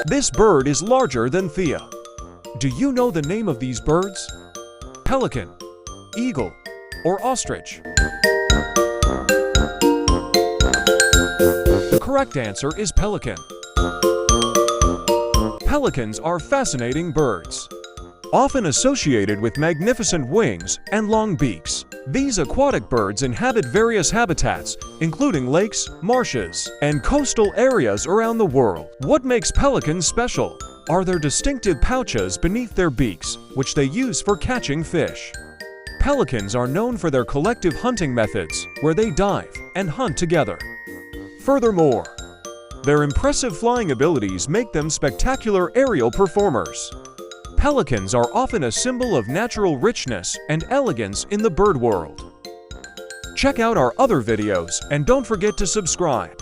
This bird is larger than Theo. Do you know the name of these birds? Pelican, eagle, or ostrich? The correct answer is pelican. Pelicans are fascinating birds, often associated with magnificent wings and long beaks. These aquatic birds inhabit various habitats, including lakes, marshes, and coastal areas around the world. What makes pelicans special are their distinctive pouches beneath their beaks, which they use for catching fish. Pelicans are known for their collective hunting methods, where they dive and hunt together. Furthermore, their impressive flying abilities make them spectacular aerial performers. Pelicans are often a symbol of natural richness and elegance in the bird world. Check out our other videos and don't forget to subscribe.